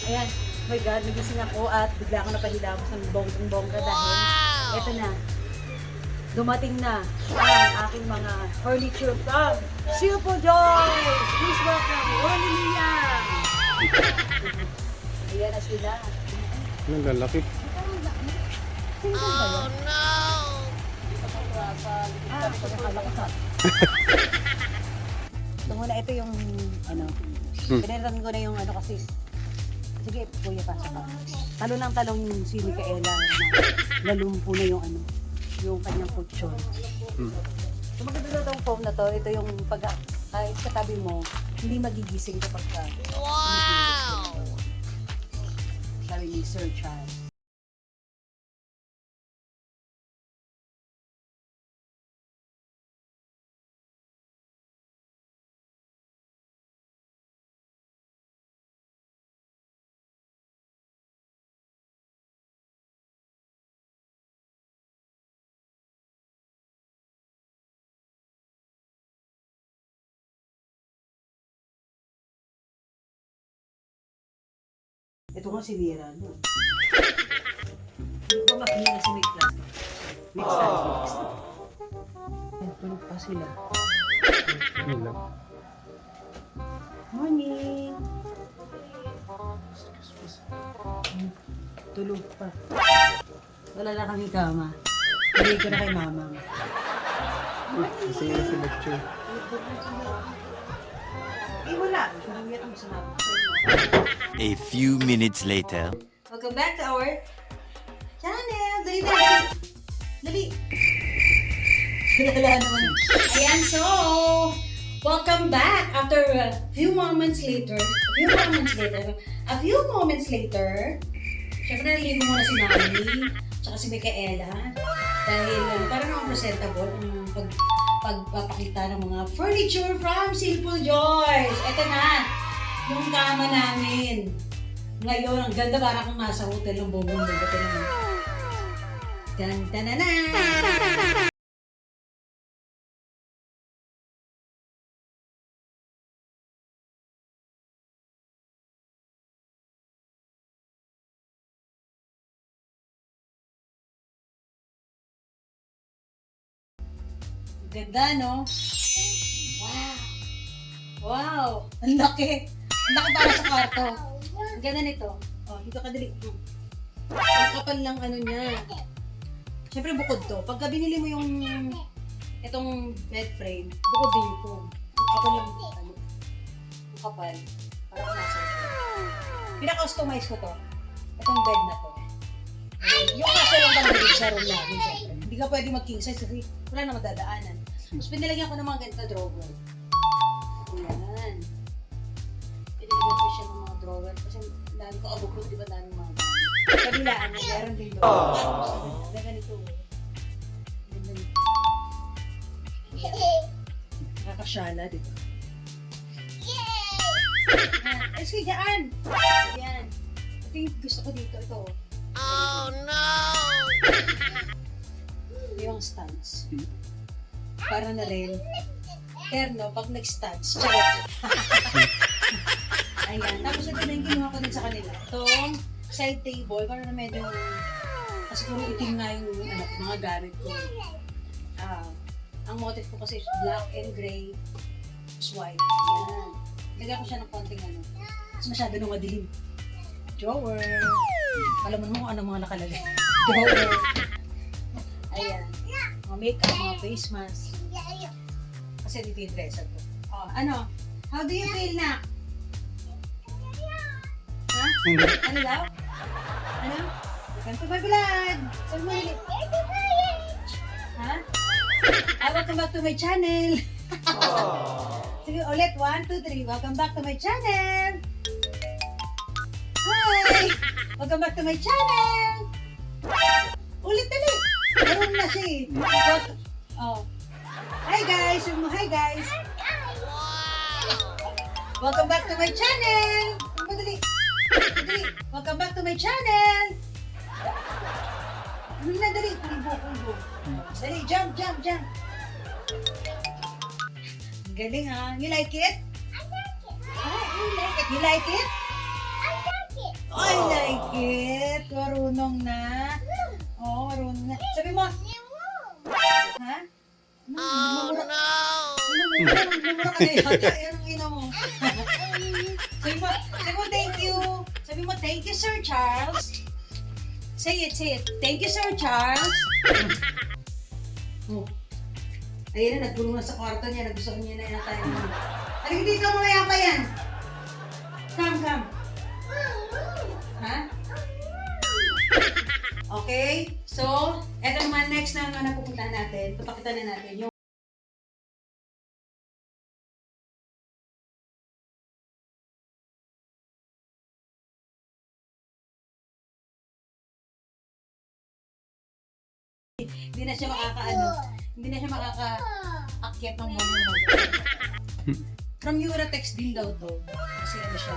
Ayan, oh my God, nagising ako at bigla ako napahilamos ng bonggang-bongga dahil eto na, dumating na ang aking mga furniture from Silpo Joy! Please welcome, Ronnie Liang! Ayan na sila. Ang lalaki. Oh no! Ito muna, ito yung ano, piniratan ko na yung ano kasi. Sige, kuya, pasok ka. Talo ng talong si Micaela na nalumpo na yung ano, yung kanyang kutsyon. So maganda na itong foam na to, ito yung pag kahit katabi mo, hindi magigising kapag ka. Wow! Sabi ni Sir Charles. Ito nga si Mira, no? Hindi ko makikita si Mikla. Mix and mix. Ayan, tulog pa sila. Yun lang. Morning! Tulog pa. Wala na kami kama. Hindi ko na kay mama. Kasi nga si lecture. Eh wala. Hindi ang sinabi. A few minutes later. Welcome back to our channel. Dali na. Dali. Wala naman. Ayan, so, welcome back after a few moments later. Siyempre, naligo muna si Mami, tsaka si Micaela. Dahil parang ang presentable ang pagpapakita ng mga furniture from Simple Joys. Ito na, yung kama namin. Ngayon, ang ganda, parang kung nasa hotel ng bonggang-bongga. Ito naman. Tan-tanana! Ganda, no? Wow! Wow! Ang laki! Ang laki para sa kwarto. Ang ganda nito. Oh, dito ka dali. Ang kapal lang ano niya. Siyempre bukod to. Pagka binili mo yung itong bed frame, bukod din yung foam. Ang kapal lang ano. Ang kapal. Para kung nasa ito. Pina-customize ko to. Itong bed na to. Yung kaso lang ba nandito sa room namin, siyempre. Hindi ka pwede mag-king size kasi wala na madadaanan. Tapos pinilagyan ko ng mga ganito drawer. Ayan. Pinilagyan ko siya ng mga drawer kasi dami ko abukot, di ba dami mga gamit. Kabilaan na meron din doon. Na ganito. Ganda nito. Nakakasyala, di ba? Ay, sige, dyan! Ayan. Ito yung gusto ko dito. Ito. Oh no! Ito yung stance. Para na rin. Terno, pag nag-stance. Charot. Ayan. Tapos ito na yung kinuha ko din sa kanila. Itong side table. Para na medyo kasi kung itim nga yung mga gamit ko. Ang motif ko kasi black and gray. Tapos white. Ayan. Lagyan ko siya ng konting ano. Mas masyado nung madilim. Drawer. Alam mo kung ano mga nakalagay. Drawer. Ayan. Mga makeup, mga face mask. Kasi dito yung dresser ko. Oh, ano? How do you feel na? Ha? Ano daw? Ano? Welcome to my vlog! Sabi mo ulit. Ha? Welcome back to my channel! Sige, ulit. 1, 2, 3. Welcome back to my channel! Hi! Welcome back to my channel! Ulit dali! Meron na siya eh. Oh. Hi guys! Hi guys! Welcome back to my channel! Madali! Madali! Welcome back to my channel! Ano na dali? Pulbo. Dali, jump! Ang galing ha? You like it? I like it. Ah, you like it? You like it? I like it. marunong na. Oo, marunong na. Sabi mo, ha? Oh no! Mura ka na yata. Yan ang ina mo. Sabi mo, thank you. Sabi mo, thank you, Sir Charles. Say it. Thank you, Sir Charles. Oh. Ayun na, nagpulong na sa kwarto niya. Nagustuhan niya na tayo. Halika dito, mamaya pa yan. Come. Ha? Okay? So, eto naman next na napupuntahan natin. Papakita na natin yung hindi na siya makakaakyat ng mga. From Uratex din daw to. Kasi ano siya,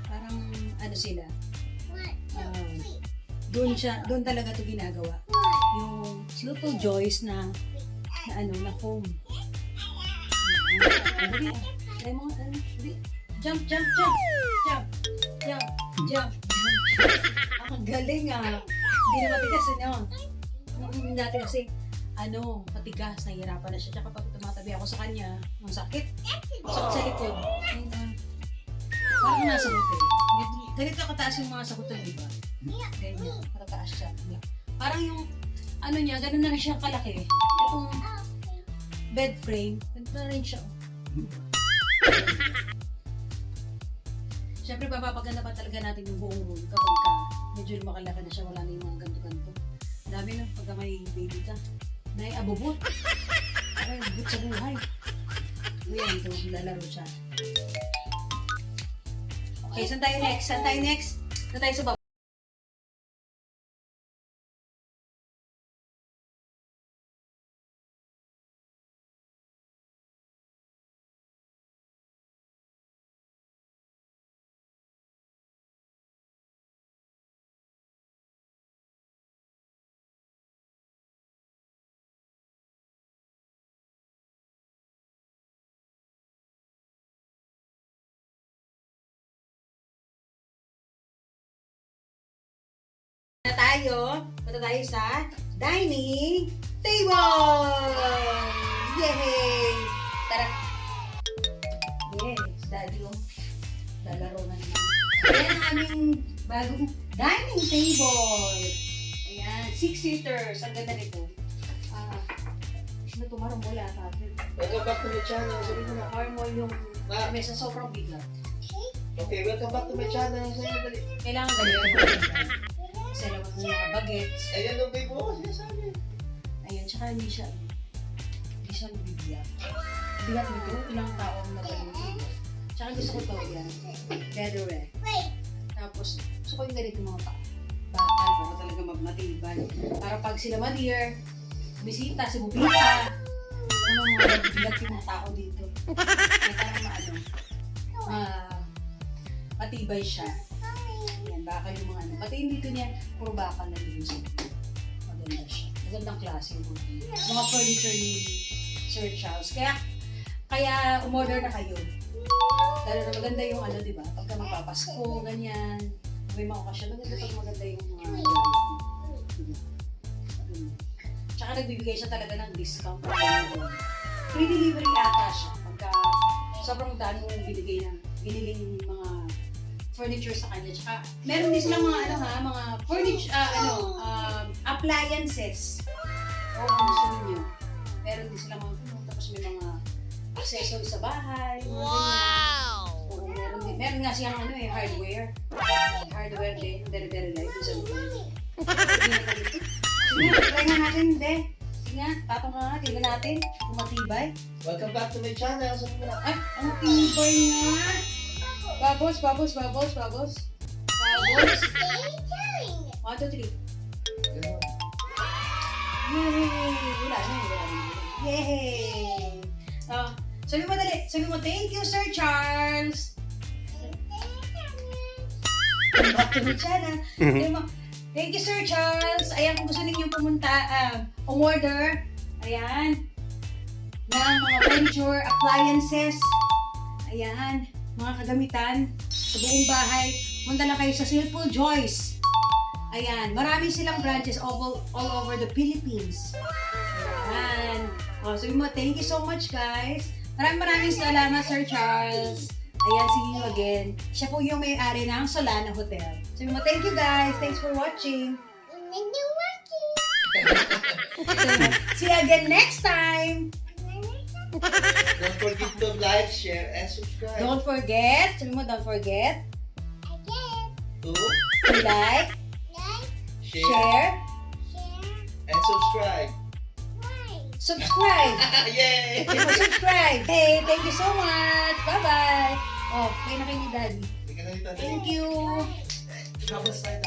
parang ano sila. Doon talaga to ginagawa. Yung Little Joyce na foam. Dali. Try mo nga. Jump. Ang galing ah. Hindi na matigas Hindi natin kasi matigas, nahihirapan na siya. Tsaka pag tumatabi ako sa kanya, ang sakit. Sakit sa likod. Parang nasa hotel. Ganito kataas yung mga sa hotel, di ba? Ganyan, katataas siya. Parang yung, niya, ganun na rin siya kalaki. Itong bed frame, ganito na rin siya. Siyempre, papapaganda pa talaga natin yung buong room kapag medyo lumakalaki na siya, wala na yung mga ganto-ganto. Dami na, pagka may baby ka. Abubot. Aray, abubot sa buhay. Ayan, ito, lalaro siya. Okay, saan tayo next? Saan tayo sa baba? Punta tayo sa dining table! Yay! Tara! Yes, daddy lalaro na naman. Ayan ang aming bagong dining table. Ayan, 6-seaters. Ang ganda nito. Tumarong wala natin. Welcome back to my channel. Sabi mo na. Harmon yung mesa sobrang bigat. Okay, welcome back to my channel. Sa'yo, dali. Kailangan ganito. Kasi naman yung mga bagets. Ayan yung baby mo. Sinasabi. Ayun, tsaka hindi siya mabibiyak. Bigat nito, ilang taong magaling dito. Tsaka gusto ko to yan. Feather. Tapos, gusto ko yung ganito mga bakal para talaga magmatibay. Para pag sila ma-dear, bisita, si Bubita, mga bigat yung mga tao dito. Kaya parang matibay siya. Yan, bakal yung mga Pati yung dito niya, puro bakal na dito sa maganda siya. Magandang klase yung mga furniture ni Sir Charles. Kaya umorder na kayo. Dahil na maganda yung di ba? Pagka magpapasko, ganyan. May mga okasyon, maganda yung mga Tsaka nagbibigay siya talaga ng discount. Free delivery ata siya. Pagka sobrang daan mo biniling mga furniture sa kanya. Tsaka meron din silang mga mga furniture, appliances. O kung gusto niyo. Meron din silang mga tapos may mga accessories sa bahay. Wow! Oo, meron nga siyang hardware. Hardware din. Very, very light. Sige, try nga natin, hindi. Sige nga, tatong nga, tingnan natin kung matibay. Welcome back to my channel. Sabi mo na. Ay, ang tibay nga. Bubbles. 1, 2, 3. Ganun. Yay! Wala na. Yay! Sabi mo, thank you, Sir Charles. Back to the channel. Sabi mo, thank you, Sir Charles. Ayan, kung gusto ninyong pumunta, umorder, ayan, ng mga furniture, appliances, ayan, mga kagamitan sa buong bahay, punta lang kayo sa Simple Joyce. Ayan, marami silang branches all over the Philippines. Ayan. Sabi mo, thank you so much, guys. Maraming salamat, Sir Charles. Ayan, see you again. Siya po yung may-ari ng Solana Hotel. Sabi mo, thank you, guys. Thanks for watching. See you again next time. Don't forget to like, share, and subscribe. Don't forget. Sabi mo, don't forget To to like, share, share, and subscribe. subscribe. Yay! Sabi mo, subscribe. Hey, thank you so much. Bye-bye. Oh, kayo na kayo ni Daddy. Hindi ka na dito. Thank you. Tapos tayo.